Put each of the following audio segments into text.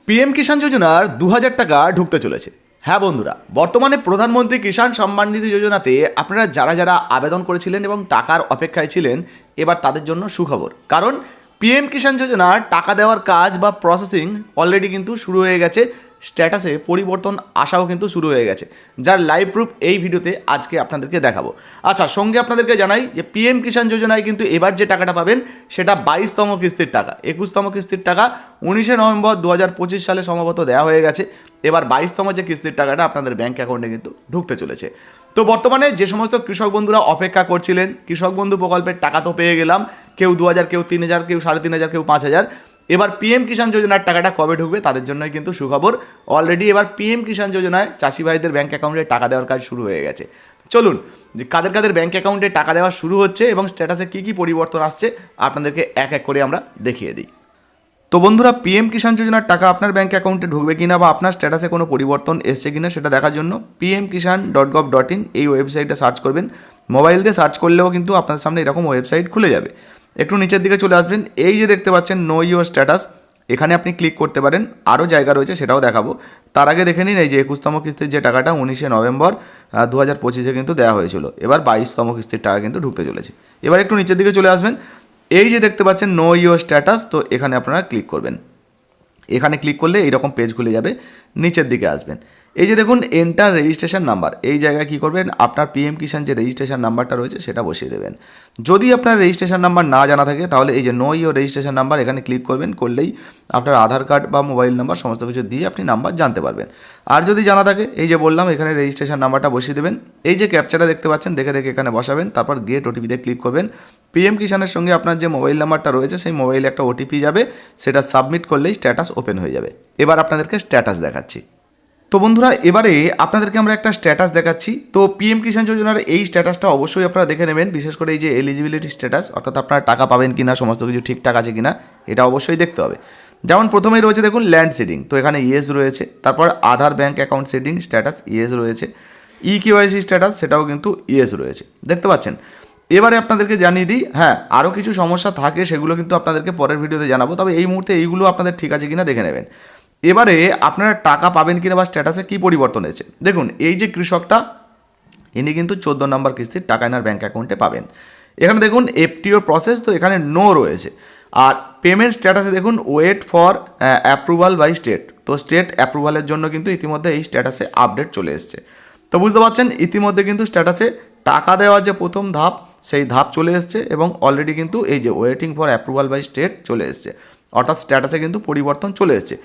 PM কিষাণ যোজনার 2000 টাকা ঢুকতে চলেছে। হ্যাঁ বন্ধুরা, বর্তমানে প্রধানমন্ত্রী কিষাণ সম্মান নিধি যোজনাতে আপনারা যারা যারা আবেদন করেছিলেন এবং টাকার অপেক্ষায় ছিলেন, এবার তাদের জন্য সুখবর। কারণ পিএম কিষাণ যোজনার টাকা দেওয়ার কাজ বা প্রসেসিং অলরেডি কিন্তু শুরু হয়ে গেছে। স্ট্যাটাসে পরিবর্তন আসাও কিন্তু শুরু হয়ে গেছে, যার লাইভ প্রুফ এই ভিডিওতে আজকে আপনাদেরকে দেখাবো। আচ্ছা, সঙ্গে আপনাদেরকে জানাই যে পিএম কিষাণ যোজনায় কিন্তু এবার যে টাকাটা পাবেন সেটা 22তম কিস্তির টাকা। 21তম কিস্তির টাকা 19শে নভেম্বর 2025 সালে সম্ভবত দেওয়া হয়ে গেছে। এবার 22তম যে কিস্তির টাকাটা আপনাদের ব্যাঙ্ক অ্যাকাউন্টে কিন্তু ঢুকতে চলেছে। তো বর্তমানে যে সমস্ত কৃষক বন্ধুরা অপেক্ষা করছিলেন, কৃষক বন্ধু প্রকল্পের টাকা তো পেয়ে গেলাম, কেউ 2000, কেউ 3000, কেউ 3500, কেউ 5000। এবার পিএম কিষাণ যোজনার টাকাটা কবে ঢুকবে তাদের জন্যই কিন্তু সুখবর। অলরেডি এবার পিএম কিষাণ যোজনায় চাষি ভাইদের ব্যাঙ্ক অ্যাকাউন্টে টাকা দেওয়ার কাজ শুরু হয়ে গেছে। চলুন, যে কাদের কাদের ব্যাঙ্ক অ্যাকাউন্টে টাকা দেওয়া শুরু হচ্ছে এবং স্ট্যাটাসে কী কী পরিবর্তন আসছে আপনাদেরকে এক এক করে আমরা দেখিয়ে দিই। তো বন্ধুরা, পিএম কিষাণ যোজনার টাকা আপনার ব্যাঙ্ক অ্যাকাউন্টে ঢুকবে কিনা বা আপনার স্ট্যাটাসে কোনো পরিবর্তন এসছে কিনা সেটা দেখার জন্য pmkishan.gov.in এই ওয়েবসাইটে সার্চ করবেন। মোবাইল দিয়ে সার্চ করলেও কিন্তু আপনার সামনে এরকম ওয়েবসাইট খুলে যাবে। একটু নিচের দিকে চলে আসবেন, এই যে দেখতে পাচ্ছেন নো ইউর স্ট্যাটাস, এখানে আপনি ক্লিক করতে পারেন। আরও জায়গা রয়েছে, সেটাও দেখাবো। তার আগে দেখে নিন, এই যে 21তম কিস্তির যে টাকাটা 19শে নভেম্বর 2025 কিন্তু দেওয়া হয়েছিল, এবার 22তম কিস্তির টাকা কিন্তু ঢুকতে চলেছে। এবার একটু নিচের দিকে চলে আসবেন, এই যে দেখতে পাচ্ছেন নো ইউর স্ট্যাটাস, তো এখানে আপনারা ক্লিক করবেন। এখানে ক্লিক করলে এইরকম পেজ খুলে যাবে। নিচের দিকে আসবেন, এই যে দেখুন এন্টার রেজিস্ট্রেশন নাম্বার, এই জায়গায় কী করবেন, আপনার পিএম কিষাণ যে রেজিস্ট্রেশন নাম্বারটা রয়েছে সেটা বসিয়ে দেবেন। যদি আপনার রেজিস্ট্রেশন নাম্বার না জানা থাকে তাহলে এই যে নো ইউর রেজিস্ট্রেশন নাম্বার এখানে ক্লিক করবেন, করলেই আপনার আধার কার্ড বা মোবাইল নাম্বার সমস্ত কিছু দিয়ে আপনি নাম্বার জানতে পারবেন। আর যদি জানা থাকে, এই যে বললাম এখানে রেজিস্ট্রেশন নাম্বারটা বসিয়ে দেবেন। এই যে ক্যাপচাটা দেখতে পাচ্ছেন, দেখে দেখে এখানে বসাবেন, তারপর গেট ওটিপিতে ক্লিক করবেন। পিএম কিষাণের সঙ্গে আপনার যে মোবাইল নাম্বারটা রয়েছে সেই মোবাইলে একটা ওটিপি যাবে, সেটা সাবমিট করলেই স্ট্যাটাস ওপেন হয়ে যাবে। এবার আপনাদেরকে স্ট্যাটাস দেখাচ্ছি। তো বন্ধুরা, এবারে আপনাদেরকে আমরা একটা স্ট্যাটাস দেখাচ্ছি। তো পিএম কিষাণ যোজনার এই স্ট্যাটাসটা অবশ্যই আপনারা দেখে নেবেন, বিশেষ করে এই যে এলিজিবিলিটি স্ট্যাটাস, অর্থাৎ আপনারা টাকা পাবেন কিনা, সমস্ত কিছু ঠিকঠাক আছে কিনা এটা অবশ্যই দেখতে হবে। যেমন প্রথমেই রয়েছে দেখুন ল্যান্ড সিডিং, তো এখানে ইয়েস রয়েছে। তারপর Aadhaar bank account seeding status yes রয়েছে। ইকেওয়াইসি স্ট্যাটাস সেটাও কিন্তু ইয়েস রয়েছে, দেখতে পাচ্ছেন। এবারে আপনাদেরকে জানিয়ে দিই, হ্যাঁ আরও কিছু সমস্যা থাকে, সেগুলো কিন্তু আপনাদেরকে পরের ভিডিওতে জানাবো, তবে এই মুহূর্তে এইগুলো আপনাদের ঠিক আছে কিনা দেখে নেবেন। এবারে আপনারা টাকা পাবেন কিনা বা স্ট্যাটাসে কী পরিবর্তন এসেছে দেখুন। এই যে কৃষকটা, ইনি কিন্তু 14 নম্বর কিস্তির টাকা এনার ব্যাঙ্ক অ্যাকাউন্টে পাবেন। এখানে দেখুন এফটিও প্রসেস, তো এখানে নো রয়েছে। আর পেমেন্ট স্ট্যাটাসে দেখুন wait for approval by state, তো স্টেট অ্যাপ্রুভালের জন্য কিন্তু ইতিমধ্যে এই স্ট্যাটাসে আপডেট চলে এসছে। তো বুঝতে পারছেন, ইতিমধ্যে কিন্তু স্ট্যাটাসে টাকা দেওয়ার যে প্রথম ধাপ সেই ধাপ চলে এসছে এবং অলরেডি কিন্তু এই যে waiting for approval by state চলে এসছে, অর্থাৎ স্ট্যাটাসে কিন্তু পরিবর্তন চলে এসছে।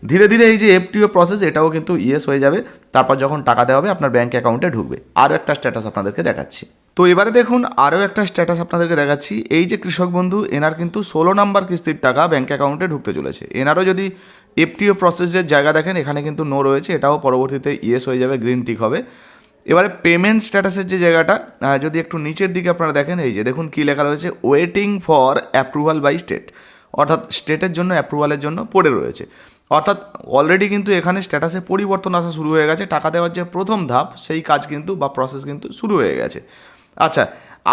ধীরে ধীরে এই যে এফটিও প্রসেস এটাও কিন্তু ইয়েস হয়ে যাবে, তারপর যখন টাকা দেওয়া হবে আপনার ব্যাঙ্ক অ্যাকাউন্টে ঢুকবে। আরও একটা স্ট্যাটাস আপনাদেরকে দেখাচ্ছি। তো এবারে দেখুন আরও একটা স্ট্যাটাস আপনাদেরকে দেখাচ্ছি। এই যে কৃষক বন্ধু, এনার কিন্তু 16 নম্বর কিস্তির টাকা ব্যাঙ্ক অ্যাকাউন্টে ঢুকতে চলেছে। এনারও যদি এফটিও প্রসেসের জায়গা দেখেন, এখানে কিন্তু নো রয়েছে, এটাও পরবর্তীতে ইয়েস হয়ে যাবে, গ্রিন টিক হবে। এবারে পেমেন্ট স্ট্যাটাসের যে জায়গাটা যদি একটু নিচের দিকে আপনারা দেখেন, এই যে দেখুন কী লেখা রয়েছে, waiting for approval by state, অর্থাৎ স্টেটের জন্য অ্যাপ্রুভালের জন্য পড়ে রয়েছে। অর্থাৎ অলরেডি কিন্তু এখানে স্ট্যাটাসে পরিবর্তন আসা শুরু হয়ে গেছে। টাকা দেওয়ার যে প্রথম ধাপ সেই কাজ কিন্তু বা প্রসেস কিন্তু শুরু হয়ে গেছে। আচ্ছা,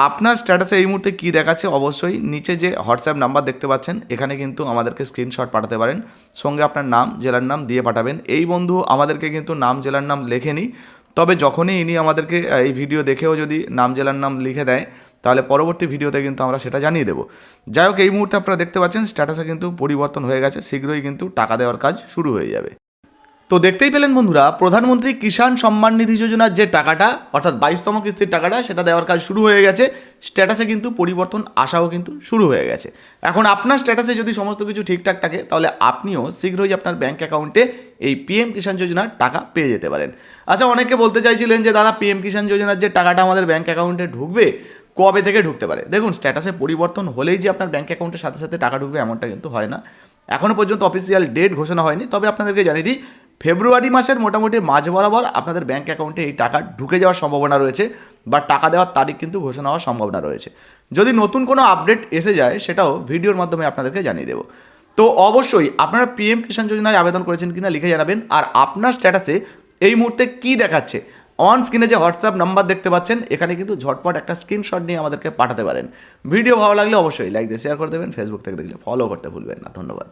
আপনার স্ট্যাটাসে এই মুহূর্তে কী দেখাচ্ছে, অবশ্যই নিচে যে হোয়াটসঅ্যাপ নাম্বার দেখতে পাচ্ছেন এখানে কিন্তু আমাদেরকে স্ক্রিনশট পাঠাতে পারেন, সঙ্গে আপনার নাম জেলার নাম দিয়ে পাঠাবেন। এই বন্ধু আমাদেরকে কিন্তু নাম জেলার নাম লেখেনি, তবে যখনই ইনি আমাদেরকে এই ভিডিও দেখেও যদি নাম জেলার নাম লিখে দেয় তাহলে পরবর্তী ভিডিওতে কিন্তু আমরা সেটা জানিয়ে দেবো। যাই হোক, এই মুহূর্তে আপনারা দেখতে পাচ্ছেন স্ট্যাটাসে কিন্তু পরিবর্তন হয়ে গেছে, শীঘ্রই কিন্তু টাকা দেওয়ার কাজ শুরু হয়ে যাবে। তো দেখতেই পেলেন বন্ধুরা, প্রধানমন্ত্রী কিষাণ সম্মান নিধি যোজনার যে টাকাটা, অর্থাৎ 22তম কিস্তির টাকাটা, সেটা দেওয়ার কাজ শুরু হয়ে গেছে। স্ট্যাটাসে কিন্তু পরিবর্তন আসাও কিন্তু শুরু হয়ে গেছে। এখন আপনার স্ট্যাটাসে যদি সমস্ত কিছু ঠিকঠাক থাকে তাহলে আপনিও শীঘ্রই আপনার ব্যাঙ্ক অ্যাকাউন্টে এই পিএম কিষাণ যোজনার টাকা পেয়ে যেতে পারেন। আচ্ছা, অনেকে বলতে চাইছিলেন যে দাদা পিএম কিষাণ যোজনার যে টাকাটা আমাদের ব্যাঙ্ক অ্যাকাউন্টে ঢুকবে কবে থেকে ঢুকতে পারে। দেখুন, স্ট্যাটাসে পরিবর্তন হলেই যে আপনার ব্যাঙ্ক অ্যাকাউন্টের সাথে সাথে টাকা ঢুকবে এমনটা কিন্তু হয় না। এখনও পর্যন্ত অফিসিয়াল ডেট ঘোষণা হয়নি, তবে আপনাদেরকে জানিয়ে দিই ফেব্রুয়ারি মাসের মোটামুটি মাঝ বরাবর আপনাদের ব্যাঙ্ক অ্যাকাউন্টে এই টাকা ঢুকে যাওয়ার সম্ভাবনা রয়েছে, বা টাকা দেওয়ার তারিখ কিন্তু ঘোষণা হওয়ার সম্ভাবনা রয়েছে। যদি নতুন কোনো আপডেট এসে যায় সেটাও ভিডিওর মাধ্যমে আপনাদেরকে জানিয়ে দেবো। তো অবশ্যই আপনারা পিএম কিষাণ যোজনায় আবেদন করেছেন কিনা লিখে জানাবেন। আর আপনার স্ট্যাটাসে এই মুহূর্তে কী দেখাচ্ছে, অন স্ক্রিনে যে হোয়াটসঅ্যাপ নাম্বার দেখতে পাচ্ছেন এখানে কিন্তু ঝটপট একটা স্ক্রিনশট নিয়ে আমাদেরকে পাঠাতে পারেন। ভিডিও ভালো লাগলে অবশ্যই লাইক দিয়ে শেয়ার করে দেবেন, ফেসবুক থেকে দেখলে ফলো করতে ভুলবেন না। ধন্যবাদ।